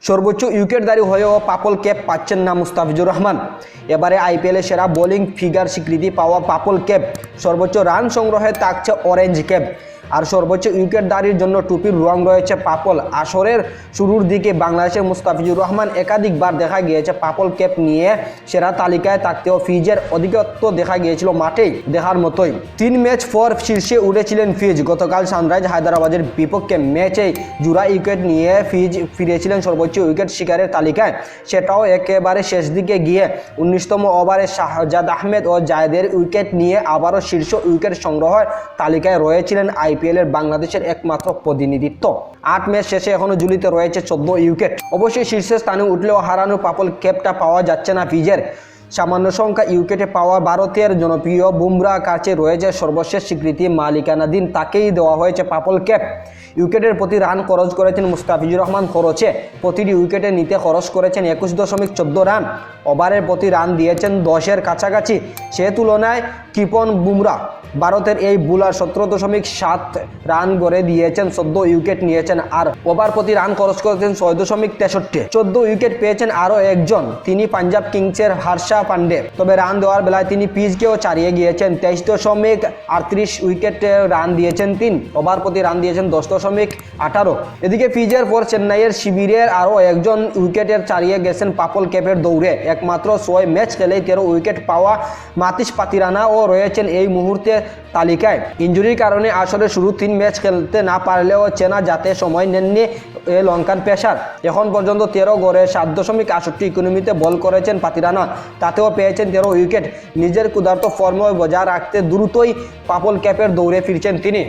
সর্বোচ্চ উইকেটধারী হয়েও পাপল ক্যাপ পাচ্ছেন না মুস্তাফিজুর রহমান। এবারে আইপিএলে সেরা বোলিং ফিগার স্বীকৃতি পাওয়া পাপল ক্যাপ, সর্বোচ্চ রান সংগ্রহে থাকছে অরেঞ্জ ক্যাপ, আর সর্বোচ্চ উইকেটধারীর জন্য টুপির রং রয়েছে পাপল। আসরের শুরুর দিকে বাংলাদেশের মুস্তাফিজুর রহমান একাধিকবার দেখা গিয়েছে পাপল ক্যাপ নিয়ে সেরা তালিকায় থাকতেও ফিজের অধিকত্ব দেখা গিয়েছিল মাঠেই দেখার মতোই। 3 ম্যাচ পর শীর্ষে উঠেছিলেন ফিজ। গতকাল সানরাইজ হায়দ্রাবাদের বিপক্ষে ম্যাচে জোড়া উইকেট নিয়ে ফিজ ফিরেছিলেন সর্বোচ্চ উইকেট শিকারের তালিকায়, সেটাও একেবারে শেষ দিকে গিয়ে 19তম ওভারে শাহজাদ আহমেদ ও জায়েদের উইকেট নিয়ে আবারও শীর্ষ উইকেট সংগ্রহের তালিকায় রয়েছিলেন আইপিএলের বাংলাদেশের একমাত্র প্রতিনিধিত্ব। 8 ম্যাচ শেষে এখনো ঝুলিতে রয়েছে 14 উইকেট। অবশ্যই শীর্ষে স্থানে উঠলেও হারানো পাপল ক্যাপটা পাওয়া যাচ্ছে না ফিজের। সামান্য সংখ্যা উইকেটে পাওয়া ভারতের জনপ্রিয় বুমরার কাছে রয়েছে সর্বশেষ স্বীকৃতি, মালিকানাধীন, তাকেই দেওয়া হয়েছে পাপল ক্যাপ। উইকেটের প্রতি রান খরচ করেছেন মুস্তাফিজুর রহমান। খরচে প্রতিটি উইকেটে নিতে খরচ করেছেন 21.14 রান। ওভারের প্রতি রান দিয়েছেন 10-এর কাছাকাছি। সে তুলনায় কৃপন বুমরা ভারতের এই বোলার 17.7 রান গড়ে দিয়েছেন, 14 উইকেট নিয়েছেন, আর ওভার প্রতি রান খরচ করেছেন 6.63। 14 উইকেট পেয়েছেন আরও একজন, তিনি পাঞ্জাব কিংসের হর্ষা পান্ডে। তবে রান দেওয়ার বেলায় তিনি পিচকেও ছাড়িয়ে গিয়েছেন। 23.38 উইকেটে রান দিয়েছেন 3, ওভার প্রতি রান দিয়েছেন 10.18। এদিকে ফিজের পর চেন্নাইয়ের শিবিরের আরও একজন উইকেটের ছাড়িয়ে গেছেন পাপল ক্যাপের দৌড়ে। একমাত্র 6 ম্যাচ খেলেই 13 উইকেট পাওয়া মাতিশ পাতিরানাও রয়েছেন এই মুহূর্তে তালিকায়। ইনজুরির কারণে আসলে শুরু 3 ম্যাচ খেলতে না পারলেও চেনা যাতে সময় নেননি এই লঙ্কান পেসার। এখন পর্যন্ত 13 গড়ে 7.68 ইকোনমিতে বল করেছেন পাতিরানা, তাতেও পেয়েছেন 13 উইকেট। নিজের ক্ষুধার্ত ফর্ম বজায় রাখতে দ্রুতই পাপল ক্যাপের দৌড়ে ফিরছেন তিনি।